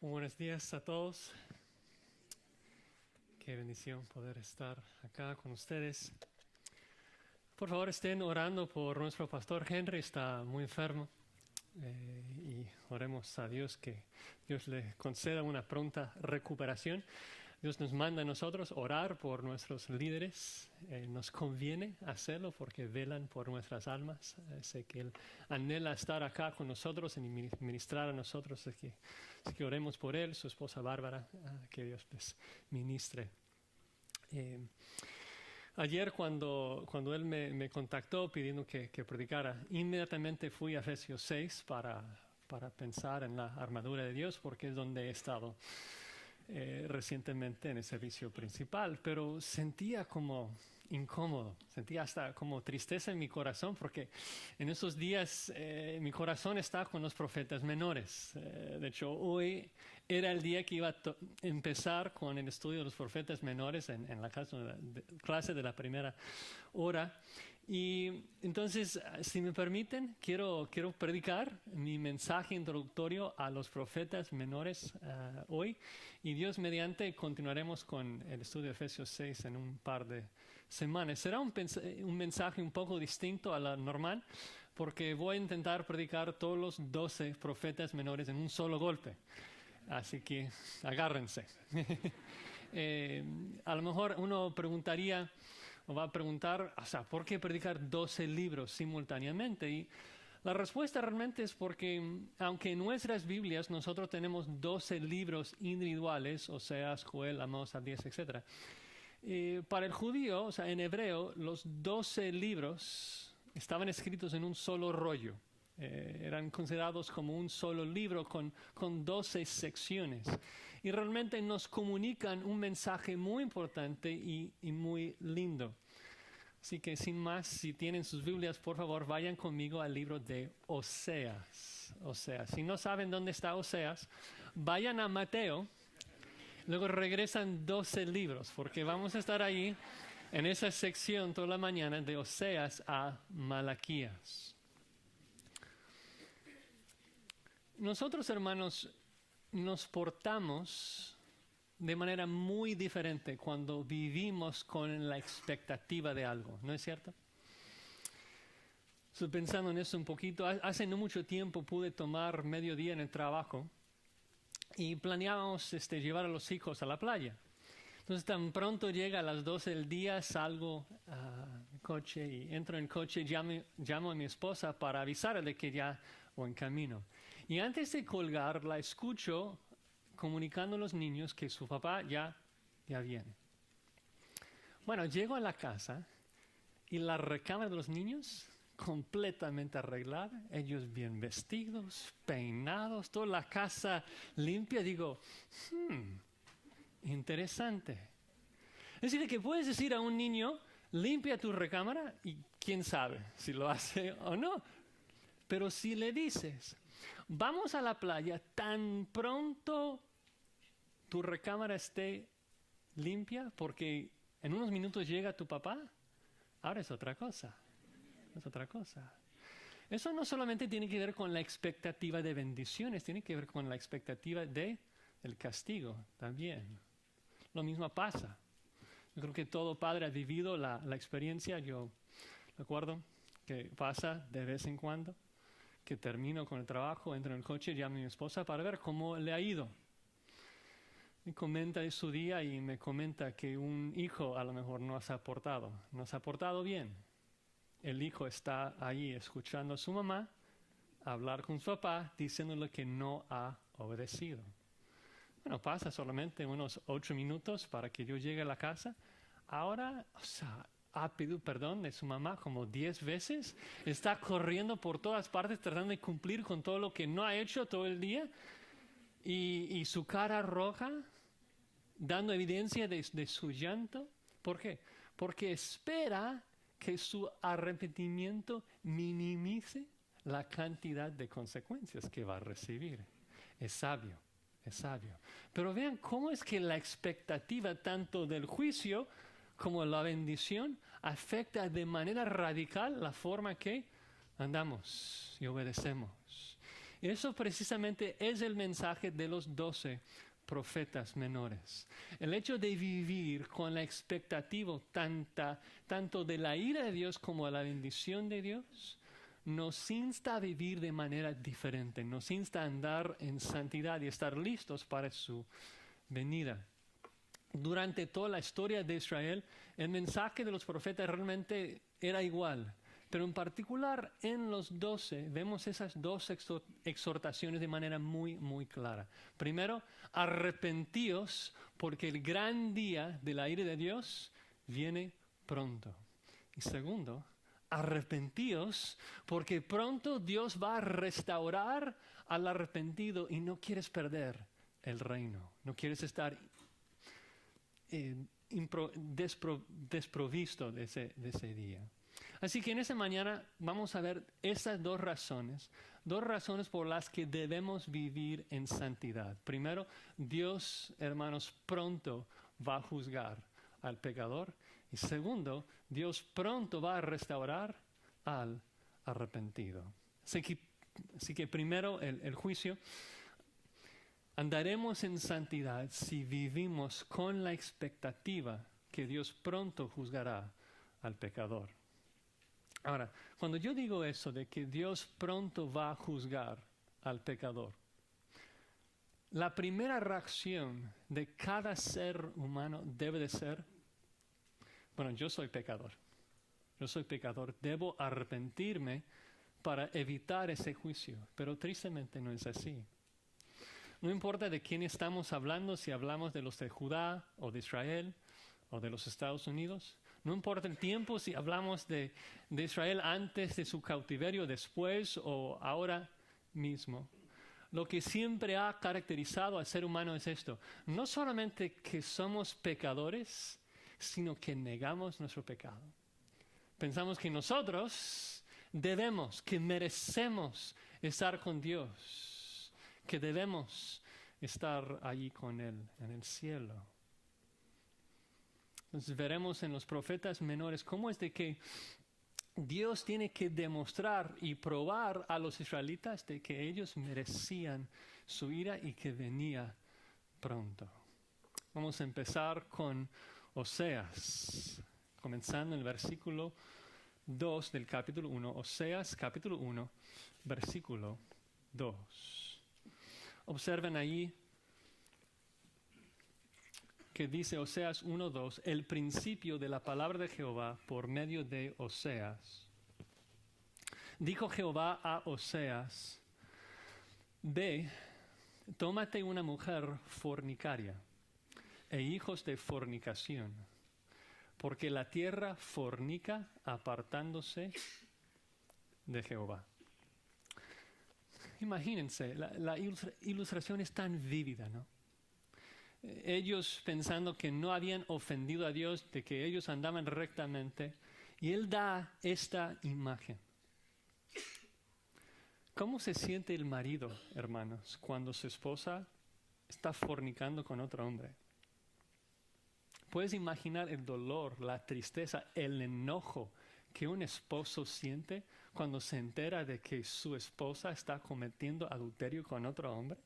Muy buenos días a todos. Qué bendición poder estar acá con ustedes. Por favor, estén orando por nuestro pastor Henry, está muy enfermo. Y oremos a Dios que Dios le conceda una pronta recuperación. Dios nos manda a nosotros orar por nuestros líderes. Nos conviene hacerlo porque velan por nuestras almas. Sé que Él anhela estar acá con nosotros y ministrar a nosotros. Así que oremos por Él, su esposa Bárbara, que Dios les ministre. Ayer cuando Él me contactó pidiendo que predicara, inmediatamente fui a Efesios 6 para pensar en la armadura de Dios porque es donde he estado recientemente en el servicio principal, pero sentía como incómodo, sentía hasta como tristeza en mi corazón porque en esos días mi corazón está con los profetas menores. De hecho, hoy era el día que iba a empezar con el estudio de los profetas menores en la clase de la primera hora. Y entonces, si me permiten, quiero predicar mi mensaje introductorio a los profetas menores hoy. Y Dios mediante continuaremos con el estudio de Efesios 6 en un par de semanas. Será un mensaje un poco distinto a la normal, porque voy a intentar predicar todos los 12 profetas menores en un solo golpe. Así que agárrense. A lo mejor uno preguntaría, o va a preguntar, o sea, ¿por qué predicar 12 libros simultáneamente? Y la respuesta realmente es porque, aunque en nuestras Biblias nosotros tenemos 12 libros individuales, Oseas, Joel, Amós, Abdías, etc., para el judío, o sea, en hebreo, los 12 libros estaban escritos en un solo rollo. Eran considerados como un solo libro con 12 secciones. Y realmente nos comunican un mensaje muy importante y muy lindo. Así que sin más, si tienen sus Biblias, por favor, vayan conmigo al libro de Oseas. Oseas. Si no saben dónde está Oseas, vayan a Mateo. Luego regresan 12 libros, porque vamos a estar ahí en esa sección toda la mañana de Oseas a Malaquías. Nosotros, hermanos, nos portamos de manera muy diferente cuando vivimos con la expectativa de algo, ¿no es cierto? Estoy pensando en eso un poquito. Hace no mucho tiempo pude tomar mediodía en el trabajo y planeábamos llevar a los hijos a la playa. Entonces tan pronto llega a las 12 del día, salgo al coche y entro en el coche y llamo a mi esposa para avisarle de que ya voy en camino. Y antes de colgar la escucho comunicando a los niños que su papá ya viene. Bueno, llego a la casa y la recámara de los niños completamente arreglada, ellos bien vestidos, peinados, toda la casa limpia. Digo, interesante. Es decir, que puedes decir a un niño, limpia tu recámara, y quién sabe si lo hace o no. Pero si le dices, vamos a la playa, tan pronto tu recámara esté limpia, porque en unos minutos llega tu papá, ahora es otra cosa. Es otra cosa. Eso no solamente tiene que ver con la expectativa de bendiciones, tiene que ver con la expectativa del castigo también. Lo mismo pasa. Yo creo que todo padre ha vivido la experiencia. Yo recuerdo que pasa de vez en cuando, que termino con el trabajo, entro en el coche, llamo a mi esposa para ver cómo le ha ido. Me comenta de su día y me comenta que un hijo a lo mejor no se ha portado bien. El hijo está ahí escuchando a su mamá hablar con su papá, diciéndole que no ha obedecido. Bueno, pasa solamente unos 8 minutos para que yo llegue a la casa. Ahora, ha pedido perdón de su mamá como 10 veces. Está corriendo por todas partes tratando de cumplir con todo lo que no ha hecho todo el día. Y su cara roja, dando evidencia de su llanto. ¿Por qué? Porque espera que su arrepentimiento minimice la cantidad de consecuencias que va a recibir. Es sabio. Pero vean cómo es que la expectativa tanto del juicio como la bendición afecta de manera radical la forma que andamos y obedecemos. Eso precisamente es el mensaje de los 12 profetas menores. El hecho de vivir con la expectativa tanto de la ira de Dios como de la bendición de Dios, nos insta a vivir de manera diferente, nos insta a andar en santidad y estar listos para su venida. Durante toda la historia de Israel, el mensaje de los profetas realmente era igual. Pero en particular en los 12 vemos esas dos exhortaciones de manera muy, muy clara. Primero, arrepentíos porque el gran día de la ira de Dios viene pronto. Y segundo, arrepentíos porque pronto Dios va a restaurar al arrepentido y no quieres perder el reino. No quieres estar desprovisto de ese día. Así que en esta mañana vamos a ver esas dos razones por las que debemos vivir en santidad. Primero, Dios, hermanos, pronto va a juzgar al pecador. Y segundo, Dios pronto va a restaurar al arrepentido. Así que primero el juicio. Andaremos en santidad si vivimos con la expectativa que Dios pronto juzgará al pecador. Ahora, cuando yo digo eso de que Dios pronto va a juzgar al pecador, la primera reacción de cada ser humano debe de ser, bueno, yo soy pecador, debo arrepentirme para evitar ese juicio, pero tristemente no es así. No importa de quién estamos hablando, si hablamos de los de Judá o de Israel o de los Estados Unidos. No importa el tiempo, si hablamos de Israel antes de su cautiverio, después o ahora mismo. Lo que siempre ha caracterizado al ser humano es esto. No solamente que somos pecadores, sino que negamos nuestro pecado. Pensamos que nosotros que merecemos estar con Dios, que debemos estar allí con Él en el cielo. Entonces veremos en los profetas menores cómo es de que Dios tiene que demostrar y probar a los israelitas de que ellos merecían su ira y que venía pronto. Vamos a empezar con Oseas, comenzando en el versículo 2 del capítulo 1. Oseas, capítulo 1, versículo 2. Observen ahí que dice Oseas 1:2, el principio de la palabra de Jehová por medio de Oseas. Dijo Jehová a Oseas, ve, tómate una mujer fornicaria e hijos de fornicación, porque la tierra fornica apartándose de Jehová. Imagínense, la ilustración es tan vívida, ¿no? Ellos pensando que no habían ofendido a Dios, de que ellos andaban rectamente, y Él da esta imagen. ¿Cómo se siente el marido, hermanos, cuando su esposa está fornicando con otro hombre? ¿Puedes imaginar el dolor, la tristeza, el enojo que un esposo siente cuando se entera de que su esposa está cometiendo adulterio con otro hombre?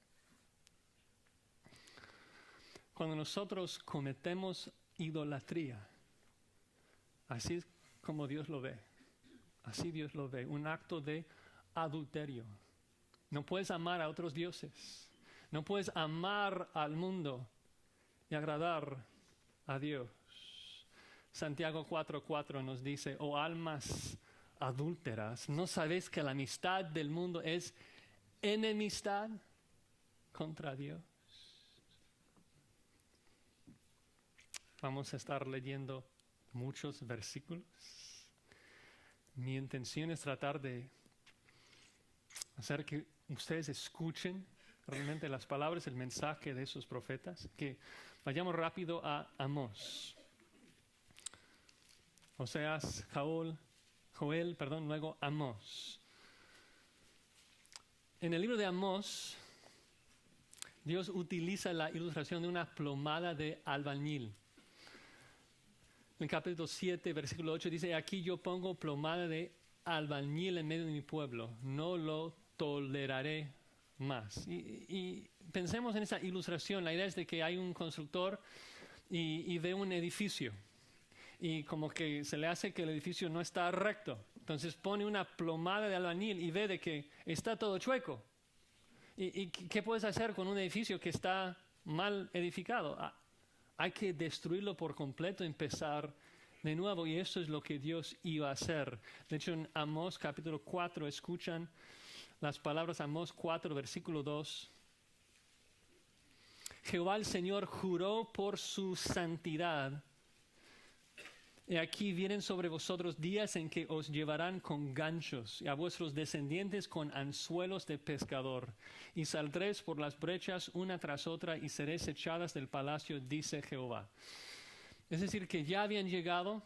Cuando nosotros cometemos idolatría, así es como Dios lo ve. Así Dios lo ve, un acto de adulterio. No puedes amar a otros dioses. No puedes amar al mundo y agradar a Dios. Santiago 4:4 nos dice, oh almas adúlteras, ¿no sabéis que la amistad del mundo es enemistad contra Dios? Vamos a estar leyendo muchos versículos. Mi intención es tratar de hacer que ustedes escuchen realmente las palabras, el mensaje de esos profetas. Que vayamos rápido a Amós. Oseas, Joel, luego Amós. En el libro de Amós, Dios utiliza la ilustración de una plomada de albañil. En el capítulo 7, versículo 8 dice, aquí yo pongo plomada de albañil en medio de mi pueblo, no lo toleraré más. Y pensemos en esa ilustración. La idea es de que hay un constructor y ve un edificio. Y como que se le hace que el edificio no está recto. Entonces pone una plomada de albañil y ve de que está todo chueco. ¿Y qué puedes hacer con un edificio que está mal edificado? Hay que destruirlo por completo, empezar de nuevo. Y eso es lo que Dios iba a hacer. De hecho, en Amós capítulo 4, escuchan las palabras Amós 4, versículo 2. Jehová el Señor juró por su santidad. Y aquí vienen sobre vosotros días en que os llevarán con ganchos y a vuestros descendientes con anzuelos de pescador. Y saldréis por las brechas una tras otra y seréis echadas del palacio, dice Jehová. Es decir, que ya habían llegado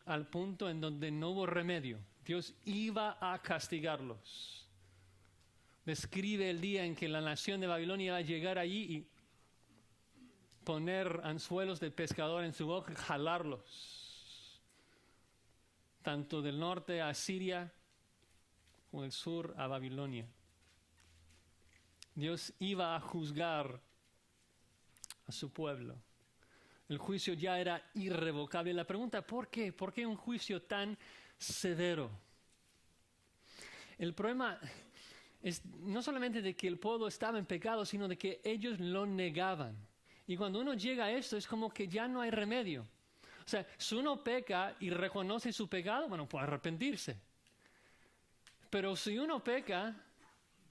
al punto en donde no hubo remedio. Dios iba a castigarlos. Describe el día en que la nación de Babilonia iba a llegar allí y poner anzuelos de pescador en su boca y jalarlos. Tanto del norte a Siria como del sur a Babilonia. Dios iba a juzgar a su pueblo. El juicio ya era irrevocable. La pregunta, ¿por qué? ¿Por qué un juicio tan severo? El problema es no solamente de que el pueblo estaba en pecado, sino de que ellos lo negaban. Y cuando uno llega a esto, es como que ya no hay remedio. O sea, si uno peca y reconoce su pecado, bueno, puede arrepentirse. Pero si uno peca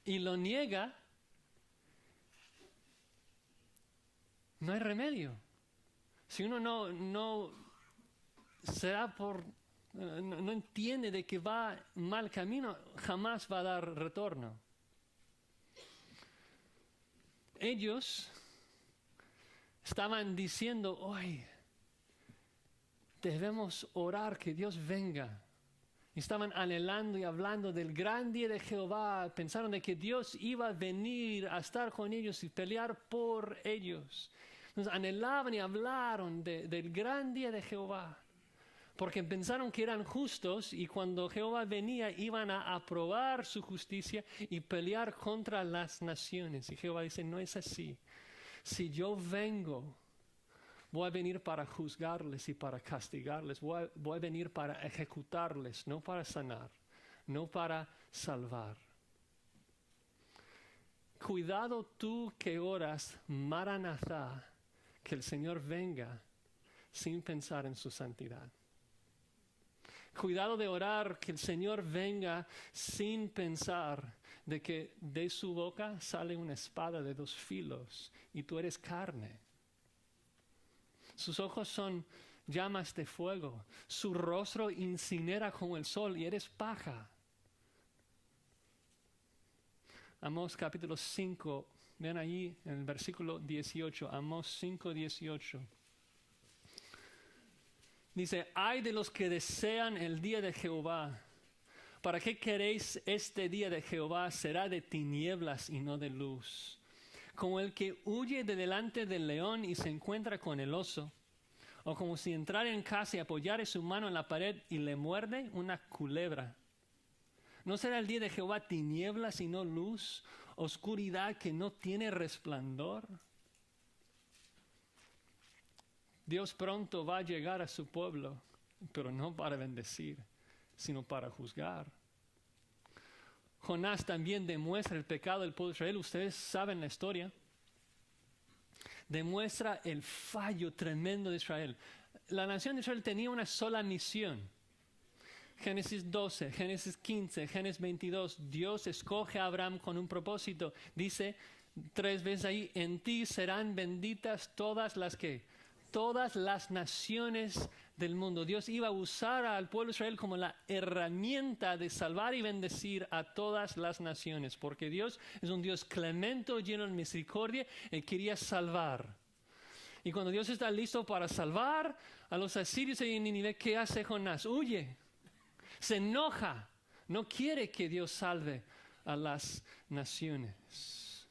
y lo niega, no hay remedio. Si uno no entiende de que va mal camino, jamás va a dar retorno. Ellos estaban diciendo, hoy debemos orar que Dios venga. Estaban anhelando y hablando del gran día de Jehová. Pensaron de que Dios iba a venir a estar con ellos y pelear por ellos. Entonces anhelaban y hablaron del gran día de Jehová. Porque pensaron que eran justos y cuando Jehová venía iban a aprobar su justicia y pelear contra las naciones. Y Jehová dice, no es así. Si yo vengo, voy a venir para juzgarles y para castigarles. Voy a venir para ejecutarles, no para sanar, no para salvar. Cuidado tú que oras, Maranatha, que el Señor venga sin pensar en su santidad. Cuidado de orar que el Señor venga sin pensar de que de su boca sale una espada de 2 filos y tú eres carne. Sus ojos son llamas de fuego. Su rostro incinera como el sol y eres paja. Amós capítulo 5. Ven allí en el versículo 18. Amós 5, 18. Dice, ay de los que desean el día de Jehová. ¿Para qué queréis este día de Jehová? Será de tinieblas y no de luz. Como el que huye de delante del león y se encuentra con el oso, o como si entrara en casa y apoyare su mano en la pared y le muerde una culebra. ¿No será el día de Jehová tinieblas y no luz, oscuridad que no tiene resplandor? Dios pronto va a llegar a su pueblo, pero no para bendecir, sino para juzgar. Jonás también demuestra el pecado del pueblo de Israel. Ustedes saben la historia. Demuestra el fallo tremendo de Israel. La nación de Israel tenía una sola misión. Génesis 12, Génesis 15, Génesis 22. Dios escoge a Abraham con un propósito. Dice 3 veces ahí, en ti serán benditas todas las naciones del mundo. Dios iba a usar al pueblo de Israel como la herramienta de salvar y bendecir a todas las naciones, porque Dios es un Dios clemente, lleno de misericordia, y quería salvar. Y cuando Dios está listo para salvar a los asirios en Nínive, ¿qué hace Jonás? Huye, se enoja, no quiere que Dios salve a las naciones.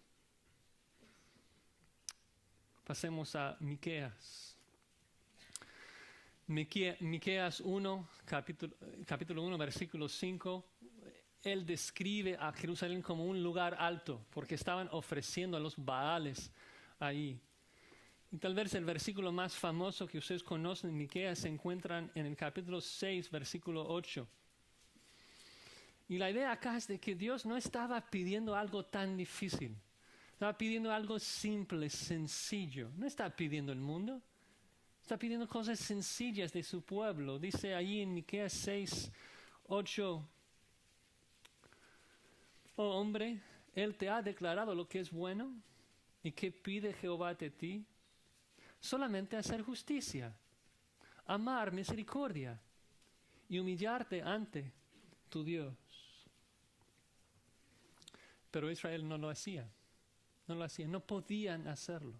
Pasemos a Miqueas. Miqueas 1, capítulo 1, versículo 5. él describe a Jerusalén como un lugar alto, porque estaban ofreciendo a los Baales ahí. Y tal vez el versículo más famoso que ustedes conocen en Miqueas se encuentra en el capítulo 6, versículo 8. Y la idea acá es de que Dios no estaba pidiendo algo tan difícil. Estaba pidiendo algo simple, sencillo. No está pidiendo el mundo. Está pidiendo cosas sencillas de su pueblo. Dice allí en Miqueas 6, 8. Oh hombre, Él te ha declarado lo que es bueno. ¿Y qué pide Jehová de ti? Solamente hacer justicia, amar misericordia y humillarte ante tu Dios. Pero Israel no lo hacía. No podían hacerlo.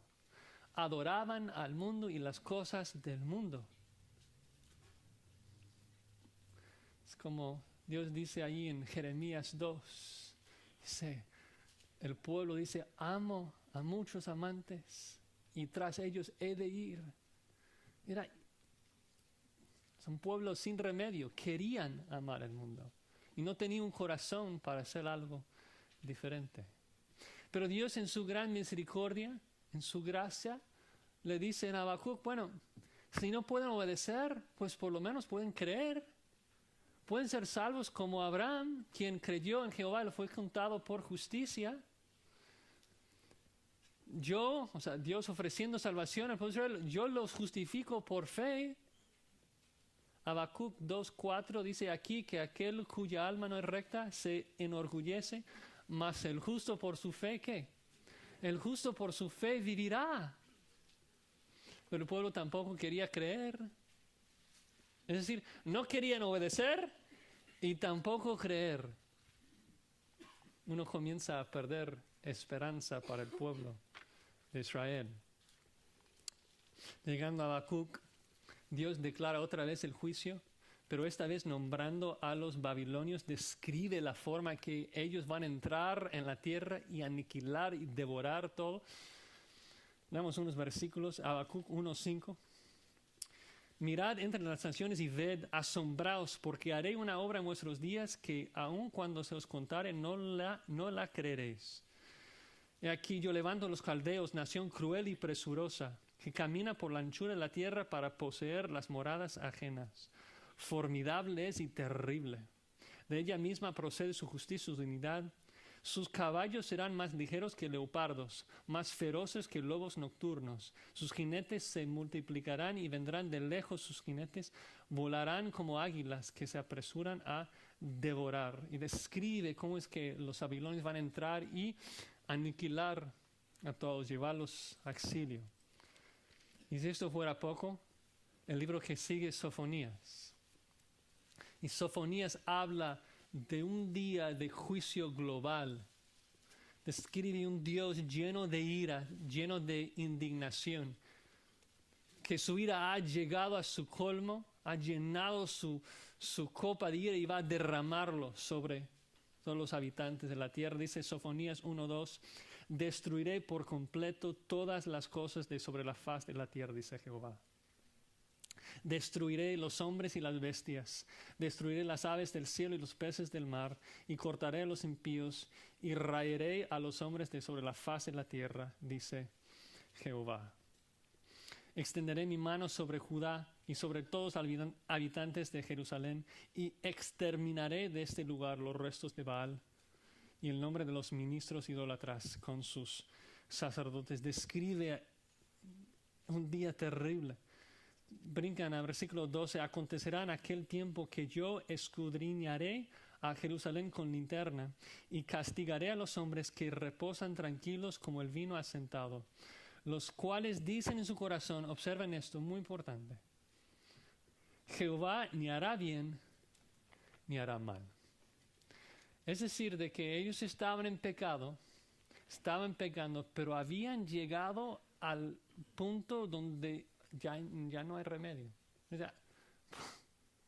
Adoraban al mundo y las cosas del mundo. Es como Dios dice ahí en Jeremías 2. Dice, el pueblo dice, amo a muchos amantes y tras ellos he de ir. Mira, son pueblos sin remedio. Querían amar el mundo y no tenían un corazón para hacer algo diferente. Pero Dios en su gran misericordia, en su gracia, le dice en Habacuc, bueno, si no pueden obedecer, pues por lo menos pueden creer. Pueden ser salvos como Abraham, quien creyó en Jehová y le fue contado por justicia. Dios ofreciendo salvación al pueblo de Israel, yo los justifico por fe. Habacuc 2:4 dice aquí que aquel cuya alma no es recta se enorgullece, mas el justo por su fe, ¿qué? El justo por su fe vivirá. Pero el pueblo tampoco quería creer. Es decir, no querían obedecer y tampoco creer. Uno comienza a perder esperanza para el pueblo de Israel. Llegando a Habacuc, Dios declara otra vez el juicio, pero esta vez nombrando a los babilonios, describe la forma que ellos van a entrar en la tierra y aniquilar y devorar todo. Damos unos versículos, Habacuc 1:5. Mirad entre las naciones y ved, asombraos, porque haré una obra en vuestros días que aun cuando se os contare no la creeréis. He aquí yo levanto a los caldeos, nación cruel y presurosa, que camina por la anchura de la tierra para poseer las moradas ajenas. Formidable es y terrible. De ella misma procede su justicia y su dignidad. Sus caballos serán más ligeros que leopardos, más feroces que lobos nocturnos. Sus jinetes se multiplicarán y vendrán de lejos sus jinetes, volarán como águilas que se apresuran a devorar. Y describe cómo es que los babilonios van a entrar y aniquilar a todos, llevarlos a exilio. Y si esto fuera poco, el libro que sigue es Sofonías. Y Sofonías habla de un día de juicio global. Describe un Dios lleno de ira, lleno de indignación, que su ira ha llegado a su colmo, ha llenado su copa de ira y va a derramarlo sobre todos los habitantes de la tierra. Dice Sofonías 1:2, destruiré por completo todas las cosas de sobre la faz de la tierra, dice Jehová. Destruiré los hombres y las bestias, destruiré las aves del cielo y los peces del mar, y cortaré a los impíos, y raeré a los hombres de sobre la faz de la tierra, dice Jehová. Extenderé mi mano sobre Judá y sobre todos los habitantes de Jerusalén, y exterminaré de este lugar los restos de Baal y el nombre de los ministros idólatras con sus sacerdotes. Describe un día terrible. Brincan al versículo 12. Acontecerá en aquel tiempo que yo escudriñaré a Jerusalén con linterna y castigaré a los hombres que reposan tranquilos como el vino asentado, los cuales dicen en su corazón, observen esto, muy importante, Jehová ni hará bien ni hará mal. Es decir, de que ellos estaban pecando, pero habían llegado al punto donde ya no hay remedio. O sea,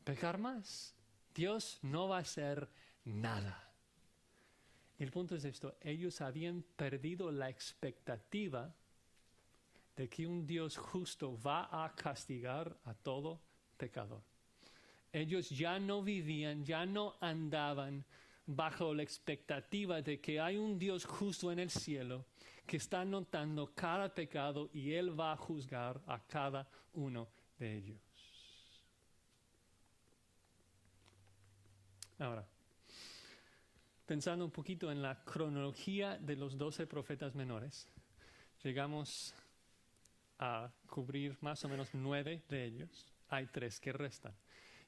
pecar más, Dios no va a hacer nada. El punto es esto, ellos habían perdido la expectativa de que un Dios justo va a castigar a todo pecador. Ellos ya no vivían, ya no andaban bajo la expectativa de que hay un Dios justo en el cielo que está notando cada pecado y Él va a juzgar a cada uno de ellos. Ahora, pensando un poquito en la cronología de los 12 profetas menores, llegamos a cubrir más o menos 9 de ellos. Hay 3 que restan.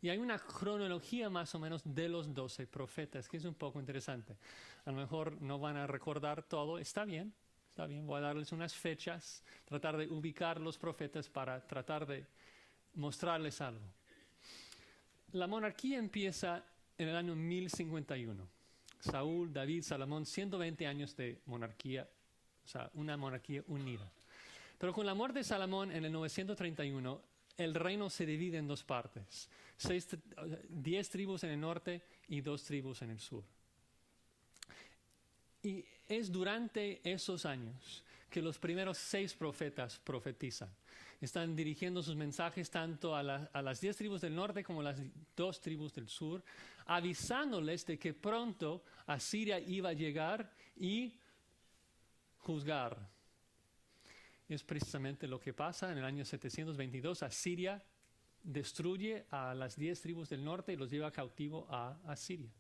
Y hay una cronología más o menos de los 12 profetas, que es un poco interesante. A lo mejor no van a recordar todo, está bien, voy a darles unas fechas, tratar de ubicar los profetas para tratar de mostrarles algo. La monarquía empieza en el año 1051. Saúl, David, Salomón, 120 años de monarquía, o sea, una monarquía unida. Pero con la muerte de Salomón en el 931, el reino se divide en 2 partes. 10 tribus en el norte y 2 tribus en el sur. Y es durante esos años que los primeros 6 profetas profetizan. Están dirigiendo sus mensajes tanto a las 10 tribus del norte como a las 2 tribus del sur, avisándoles de que pronto Asiria iba a llegar y juzgar. Es precisamente lo que pasa en el año 722. Asiria destruye a las 10 tribus del norte y los lleva cautivo a Asiria.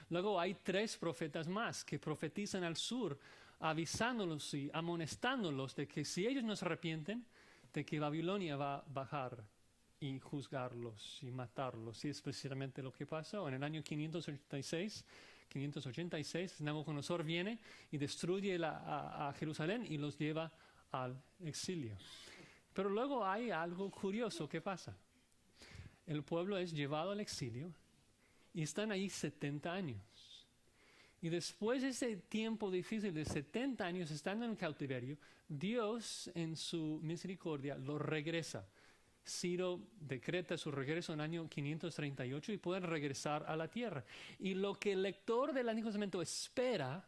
Luego hay 3 profetas más que profetizan al sur, avisándolos y amonestándolos de que si ellos no se arrepienten, de que Babilonia va a bajar y juzgarlos y matarlos. Y es precisamente lo que pasó. En el año 586, Nabucodonosor viene y destruye a Jerusalén y los lleva al exilio. Pero luego hay algo curioso que pasa. El pueblo es llevado al exilio y están ahí 70 años. Y después de ese tiempo difícil de 70 años estando en el cautiverio, Dios en su misericordia los regresa. Ciro decreta su regreso en el año 538 y pueden regresar a la tierra. Y lo que el lector del Antiguo Testamento espera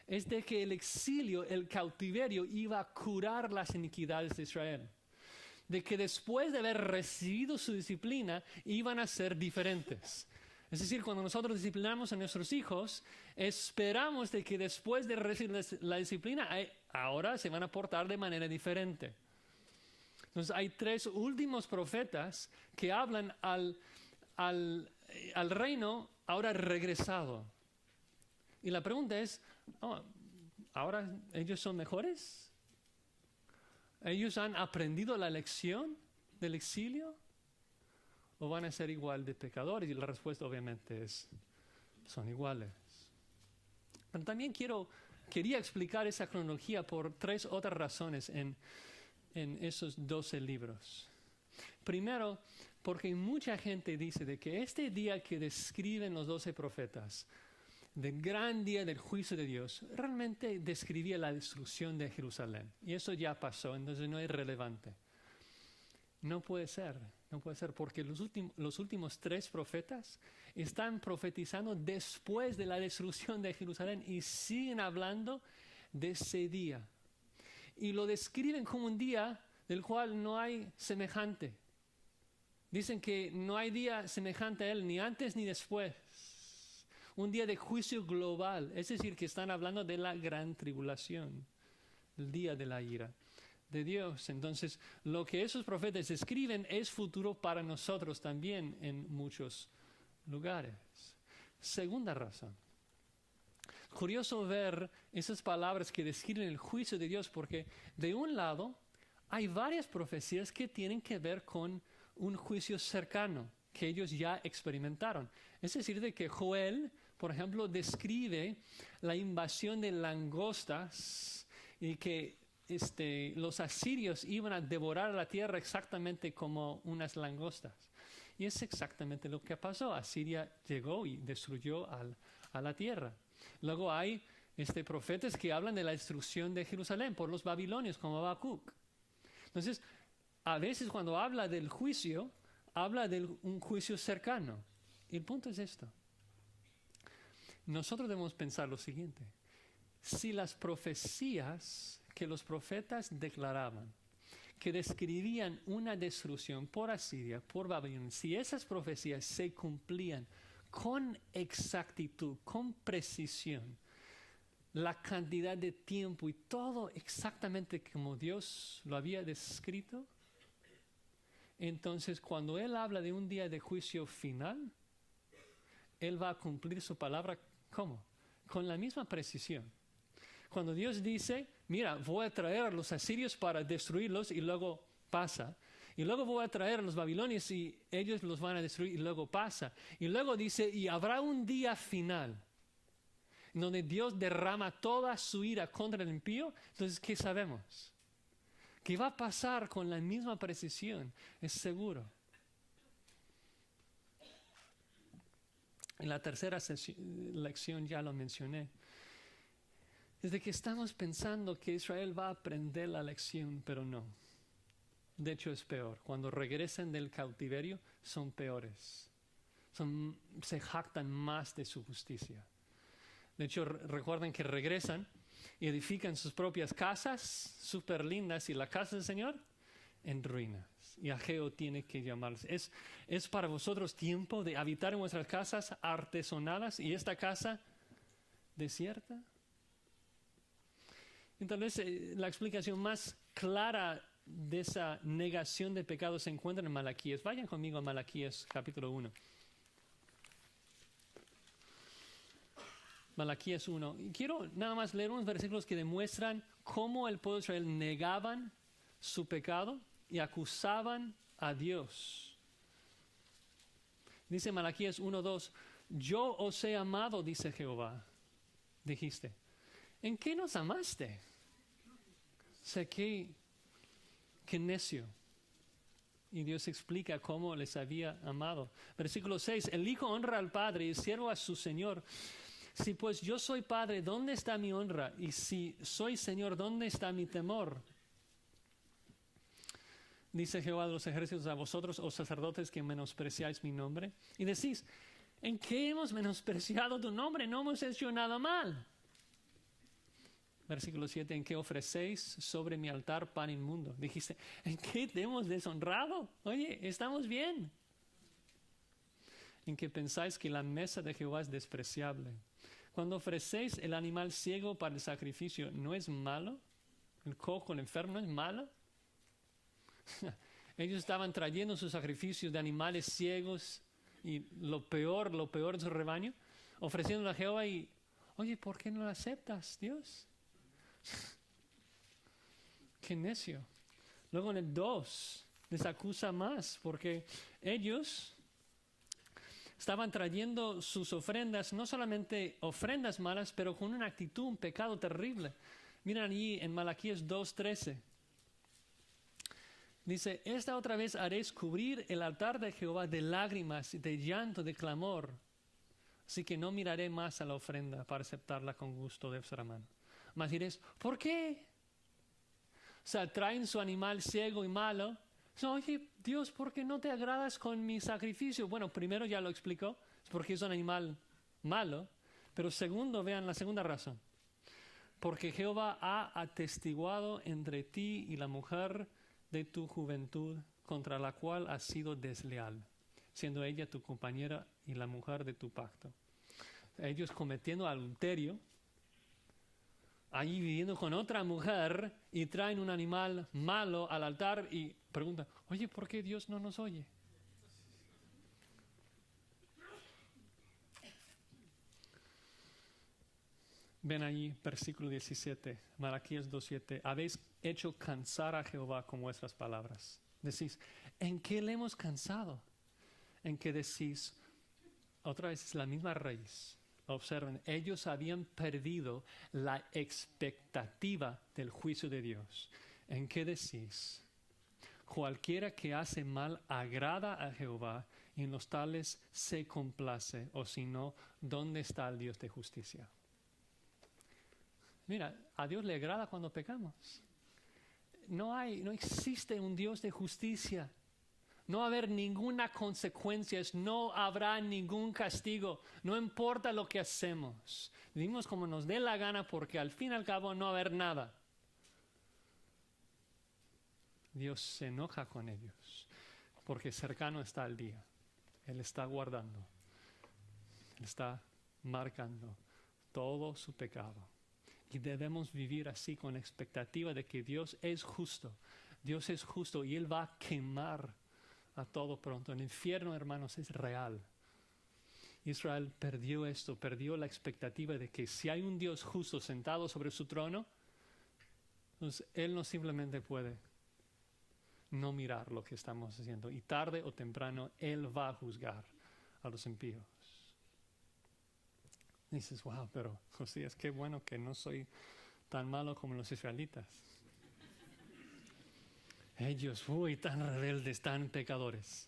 es de que el exilio, el cautiverio, iba a curar las iniquidades de Israel. De que después de haber recibido su disciplina, iban a ser diferentes. Es decir, cuando nosotros disciplinamos a nuestros hijos, esperamos de que después de recibir la disciplina, ahora se van a portar de manera diferente. Entonces hay 3 últimos profetas que hablan al reino ahora regresado. Y la pregunta es, ¿ahora ellos son mejores? ¿Ellos han aprendido la lección del exilio? ¿O van a ser igual de pecadores? Y la respuesta obviamente es, son iguales. Pero también quería explicar esa cronología por 3 otras razones en esos 12 libros. Primero, porque mucha gente dice de que este día que describen los 12 profetas, del gran día del juicio de Dios, realmente describía la destrucción de Jerusalén. Y eso ya pasó, entonces no es relevante. No puede ser, porque los últimos 3 profetas están profetizando después de la destrucción de Jerusalén y siguen hablando de ese día. Y lo describen como un día del cual no hay semejante. Dicen que no hay día semejante a él, ni antes ni después. Un día de juicio global, es decir, que están hablando de la gran tribulación, el día de la ira de Dios. Entonces, lo que esos profetas escriben es futuro para nosotros también en muchos lugares. Segunda razón. Curioso ver esas palabras que describen el juicio de Dios, porque de un lado hay varias profecías que tienen que ver con un juicio cercano que ellos ya experimentaron. Es decir, de que Joel, por ejemplo, describe la invasión de langostas y que los asirios iban a devorar la tierra exactamente como unas langostas. Y es exactamente lo que pasó. Asiria llegó y destruyó a la tierra. Luego hay profetas que hablan de la destrucción de Jerusalén por los babilonios, como Habacuc. Entonces, a veces cuando habla del juicio, habla de un juicio cercano. Y el punto es esto. Nosotros debemos pensar lo siguiente. Si las profecías que los profetas declaraban, que describían una destrucción por Asiria, por Babilonia, si esas profecías se cumplían con exactitud, con precisión, la cantidad de tiempo y todo exactamente como Dios lo había descrito, entonces cuando Él habla de un día de juicio final, Él va a cumplir su palabra, ¿cómo? Con la misma precisión. Cuando Dios dice, mira, voy a traer a los asirios para destruirlos y luego pasa. Y luego voy a traer a los babilonios y ellos los van a destruir y luego pasa. Y luego dice, y habrá un día final donde Dios derrama toda su ira contra el impío. Entonces, ¿qué sabemos? Que va a pasar con la misma precisión, es seguro. En la tercera lección ya lo mencioné. Es de que estamos pensando que Israel va a aprender la lección, pero no. De hecho es peor. Cuando regresen del cautiverio son peores. Se jactan más de su justicia. De hecho recuerden que regresan y edifican sus propias casas súper lindas y la casa del Señor en ruinas. Y Ageo tiene que llamarles. Es para vosotros tiempo de habitar en vuestras casas artesonadas y esta casa desierta. Entonces, la explicación más clara de esa negación de pecado se encuentra en Malaquías. Vayan conmigo a Malaquías capítulo 1. Malaquías 1. Y quiero nada más leer unos versículos que demuestran cómo el pueblo de Israel negaban su pecado y acusaban a Dios. Dice Malaquías 1:2, yo os he amado, dice Jehová. Dijiste, ¿en qué nos amaste? O sea, qué necio. Y Dios explica cómo les había amado. Versículo 6, el hijo honra al padre y el siervo a su señor. Si pues yo soy padre, ¿dónde está mi honra? Y si soy señor, ¿dónde está mi temor? Dice Jehová de los ejércitos a vosotros, oh sacerdotes, que menospreciáis mi nombre. Y decís, ¿en qué hemos menospreciado tu nombre? No hemos hecho nada mal. Versículo 7, ¿en qué ofrecéis sobre mi altar pan inmundo? Dijiste, ¿en qué te hemos deshonrado? Oye, estamos bien. En que pensáis que la mesa de Jehová es despreciable. Cuando ofrecéis el animal ciego para el sacrificio, ¿no es malo? El cojo, el enfermo, ¿no es malo? Ellos estaban trayendo sus sacrificios de animales ciegos y lo peor de su rebaño, ofreciéndolo a Jehová y, oye, ¿por qué no lo aceptas, Dios? Qué necio. Luego en el 2 les acusa más porque ellos estaban trayendo sus ofrendas, no solamente ofrendas malas, pero con una actitud, un pecado terrible. Miren allí en Malaquías 2:13. Dice, esta otra vez haréis cubrir el altar de Jehová de lágrimas, de llanto, de clamor. Así que no miraré más a la ofrenda para aceptarla con gusto de vuestra mano. Mas diréis, ¿por qué? O sea, traen su animal ciego y malo. Oye, Dios, ¿por qué no te agradas con mi sacrificio? Bueno, primero ya lo explicó, es porque es un animal malo. Pero segundo, vean la segunda razón. Porque Jehová ha atestiguado entre ti y la mujer de tu juventud, contra la cual has sido desleal, siendo ella tu compañera y la mujer de tu pacto. Ellos cometiendo adulterio, allí viviendo con otra mujer y traen un animal malo al altar y preguntan, oye, ¿por qué Dios no nos oye? Ven allí, versículo 17, Malaquías 2:7. Habéis hecho cansar a Jehová con vuestras palabras. Decís, ¿en qué le hemos cansado? En que decís, otra vez es la misma raíz. Observen, ellos habían perdido la expectativa del juicio de Dios. ¿En qué decís? Cualquiera que hace mal agrada a Jehová y en los tales se complace, o si no, ¿dónde está el Dios de justicia? Mira, a Dios le agrada cuando pecamos. No existe un Dios de justicia. No va a haber ninguna consecuencia, no habrá ningún castigo, no importa lo que hacemos. Vivimos como nos dé la gana porque al fin y al cabo no va a haber nada. Dios se enoja con ellos porque cercano está el día. Él está guardando. está marcando todo su pecado. Y debemos vivir así con la expectativa de que Dios es justo. Dios es justo y Él va a quemar a todo pronto. El infierno, hermanos, es real. Israel perdió esto, perdió la expectativa de que si hay un Dios justo sentado sobre su trono, entonces Él no simplemente puede no mirar lo que estamos haciendo. Y tarde o temprano Él va a juzgar a los impíos. Dices, wow, pero Josías, qué bueno que no soy tan malo como los israelitas. Ellos, tan rebeldes, tan pecadores.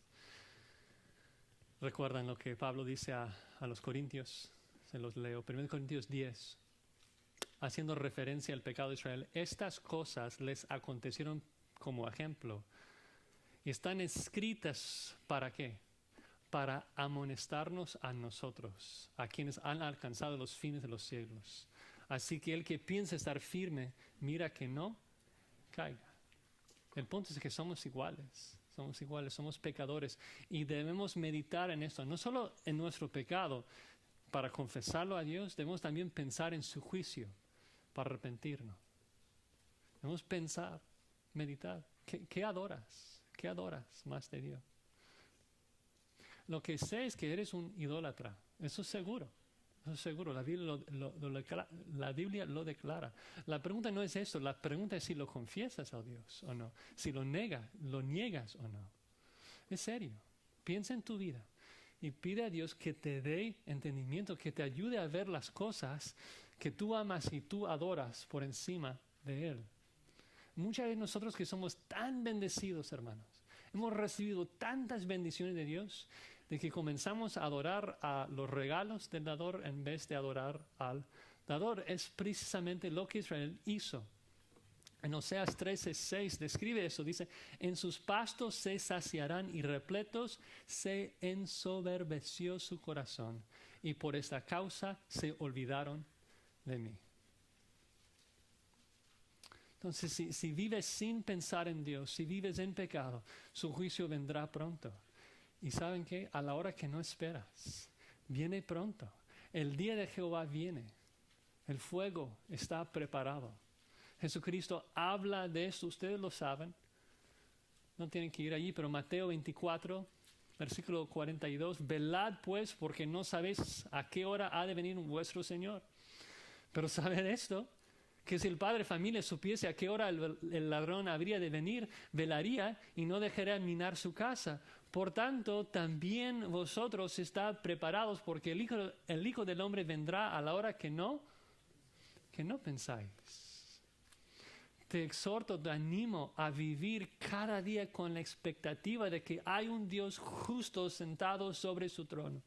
¿Recuerdan lo que Pablo dice a los Corintios? Se los leo. 1 Corintios 10, haciendo referencia al pecado de Israel. Estas cosas les acontecieron como ejemplo. Y están escritas ¿para qué? Para amonestarnos a nosotros, a quienes han alcanzado los fines de los siglos. Así que el que piensa estar firme, mira que no caiga. El punto es que somos iguales, somos pecadores y debemos meditar en esto, no solo en nuestro pecado, para confesarlo a Dios, debemos también pensar en su juicio, para arrepentirnos. Debemos pensar, meditar, ¿qué adoras? ¿Qué adoras más de Dios? Lo que sé es que eres un idólatra, eso es seguro. Eso es seguro, la Biblia lo declara. La pregunta no es esto, la pregunta es si lo confiesas a Dios o no, si lo niegas o no. Es serio, piensa en tu vida y pide a Dios que te dé entendimiento, que te ayude a ver las cosas que tú amas y tú adoras por encima de Él. Muchas veces nosotros que somos tan bendecidos, hermanos, hemos recibido tantas bendiciones de Dios, de que comenzamos a adorar a los regalos del dador en vez de adorar al dador. Es precisamente lo que Israel hizo. En Oseas 13:6 describe eso, dice, en sus pastos se saciarán y repletos se ensoberbeció su corazón y por esta causa se olvidaron de mí. Entonces, si vives sin pensar en Dios, si vives en pecado, su juicio vendrá pronto. Y ¿saben qué? A la hora que no esperas, viene pronto. El día de Jehová viene. El fuego está preparado. Jesucristo habla de esto, ustedes lo saben. No tienen que ir allí, pero Mateo 24, versículo 42. Velad pues, porque no sabéis a qué hora ha de venir vuestro Señor. Pero ¿saben esto? Que si el padre de familia supiese a qué hora el ladrón habría de venir, velaría y no dejaría minar su casa. Por tanto, también vosotros estad preparados, porque el Hijo del Hombre vendrá a la hora que no pensáis. Te exhorto, te animo a vivir cada día con la expectativa de que hay un Dios justo sentado sobre su trono.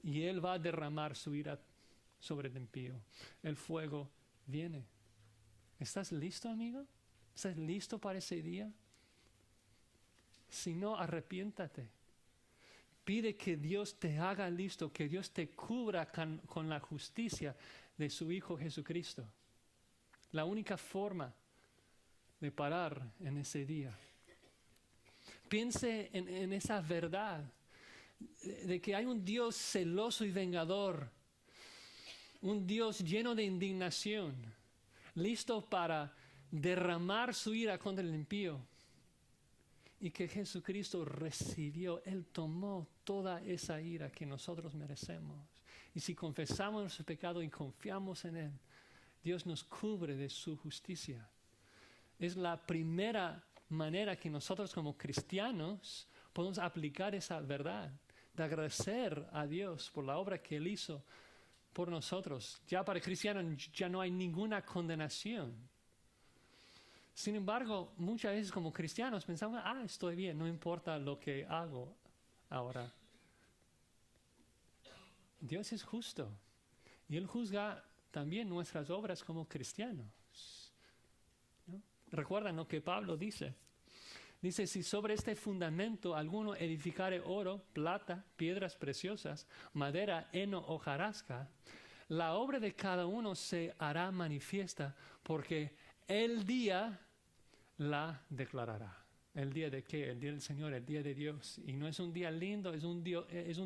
Y Él va a derramar su ira sobre el impío. El fuego viene. ¿Estás listo, amigo? ¿Estás listo para ese día? Si no, arrepiéntate. Pide que Dios te haga listo, que Dios te cubra con la justicia de su Hijo Jesucristo. La única forma de parar en ese día. Piense en esa verdad de que hay un Dios celoso y vengador, un Dios lleno de indignación, listo para derramar su ira contra el impío. Y que Jesucristo recibió, Él tomó toda esa ira que nosotros merecemos. Y si confesamos nuestro pecado y confiamos en Él, Dios nos cubre de su justicia. Es la primera manera que nosotros como cristianos podemos aplicar esa verdad, de agradecer a Dios por la obra que Él hizo por nosotros. Ya para cristianos ya no hay ninguna condenación. Sin embargo, muchas veces como cristianos pensamos, estoy bien, no importa lo que hago ahora. Dios es justo y Él juzga también nuestras obras como cristianos, ¿no? Recuerdan lo que Pablo dice. Dice, si sobre este fundamento alguno edificare oro, plata, piedras preciosas, madera, heno o hojarasca, la obra de cada uno se hará manifiesta, porque el día la declarará. ¿El día de qué? El día del Señor, el día de Dios. Y no es un día lindo, es un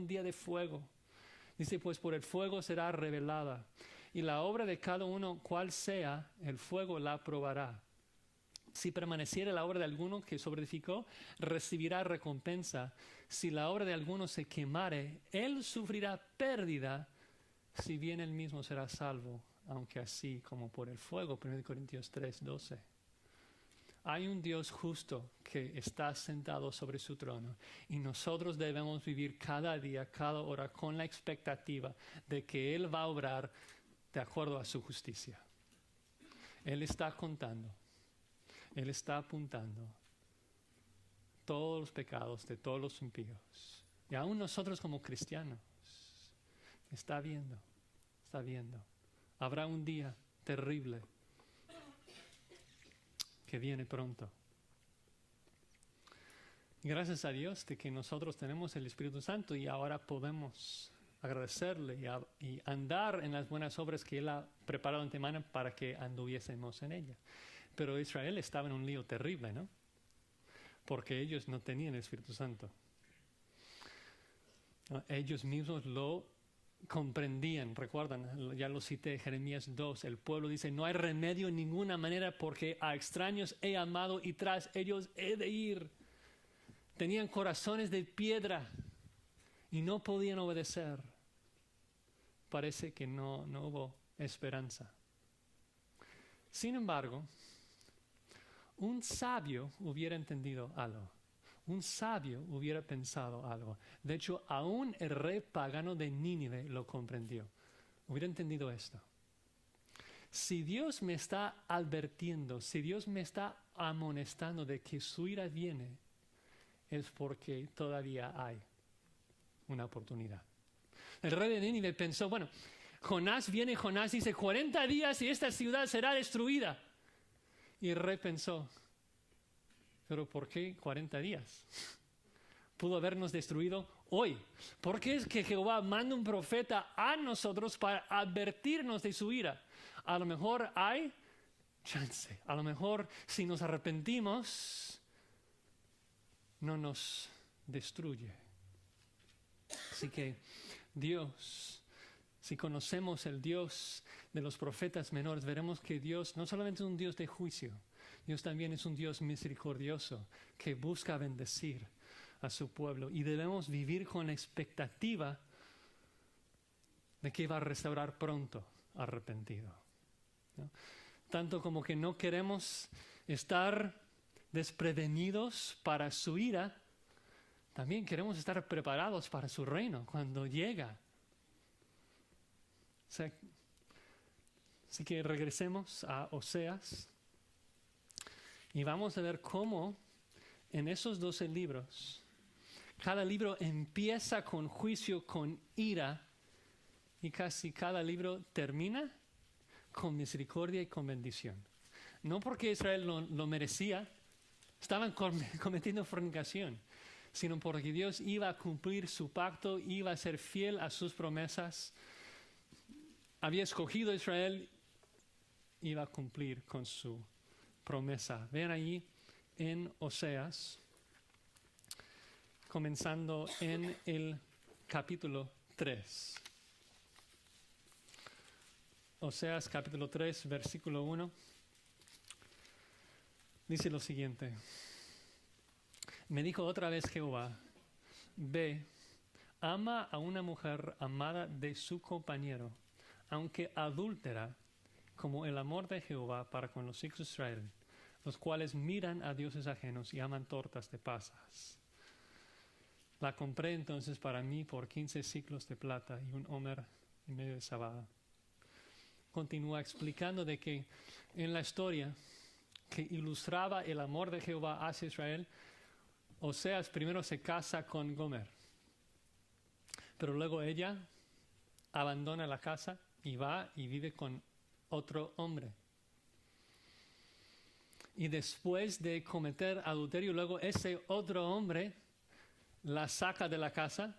día de fuego. Dice, pues por el fuego será revelada. Y la obra de cada uno, cual sea, el fuego la probará. Si permaneciera la obra de alguno que sobreedificó, recibirá recompensa. Si la obra de alguno se quemare, él sufrirá pérdida, si bien él mismo será salvo, aunque así como por el fuego. 1 Corintios 3:12. Hay un Dios justo que está sentado sobre su trono y nosotros debemos vivir cada día, cada hora con la expectativa de que Él va a obrar de acuerdo a su justicia. Él está contando, Él está apuntando todos los pecados de todos los impíos. Y aún nosotros como cristianos, está viendo. Habrá un día terrible que viene pronto. Gracias a Dios de que nosotros tenemos el Espíritu Santo y ahora podemos agradecerle y andar en las buenas obras que Él ha preparado de antemano para que anduviésemos en ella. Pero Israel estaba en un lío terrible, ¿no? Porque ellos no tenían el Espíritu Santo. Ellos mismos lo comprendían, recuerdan, ya lo cité, Jeremías 2, el pueblo dice, no hay remedio en ninguna manera porque a extraños he amado y tras ellos he de ir. Tenían corazones de piedra y no podían obedecer. Parece que no hubo esperanza. Sin embargo, un sabio hubiera entendido algo. Un sabio hubiera pensado algo. De hecho, aún el rey pagano de Nínive lo comprendió. Hubiera entendido esto. Si Dios me está advirtiendo, si Dios me está amonestando de que su ira viene, es porque todavía hay una oportunidad. El rey de Nínive pensó, bueno, Jonás dice 40 días y esta ciudad será destruida. Y el rey pensó, ¿pero por qué 40 días? Pudo habernos destruido hoy. ¿Por qué es que Jehová manda un profeta a nosotros para advertirnos de su ira? A lo mejor hay chance. A lo mejor si nos arrepentimos, no nos destruye. Así que Dios, si conocemos el Dios de los profetas menores, veremos que Dios no solamente es un Dios de juicio, Dios también es un Dios misericordioso que busca bendecir a su pueblo y debemos vivir con la expectativa de que va a restaurar pronto arrepentido, ¿no? Tanto como que no queremos estar desprevenidos para su ira, también queremos estar preparados para su reino cuando llega. Así que regresemos a Oseas. Y vamos a ver cómo en esos 12 libros, cada libro empieza con juicio, con ira, y casi cada libro termina con misericordia y con bendición. No porque Israel lo merecía, estaban cometiendo fornicación, sino porque Dios iba a cumplir su pacto, iba a ser fiel a sus promesas. Había escogido a Israel, iba a cumplir con su promesa. Vean ahí en Oseas, comenzando en el capítulo 3. Oseas capítulo 3, versículo 1. Dice lo siguiente. Me dijo otra vez Jehová, ve, ama a una mujer amada de su compañero, aunque adúltera, como el amor de Jehová para con los hijos de Israel, los cuales miran a dioses ajenos y aman tortas de pasas. La compré entonces para mí por 15 siclos de plata y un homer y medio de cebada. Continúa explicando de que en la historia que ilustraba el amor de Jehová hacia Israel, Oseas primero se casa con Gomer, pero luego ella abandona la casa y va y vive con otro hombre. Y después de cometer adulterio, luego ese otro hombre la saca de la casa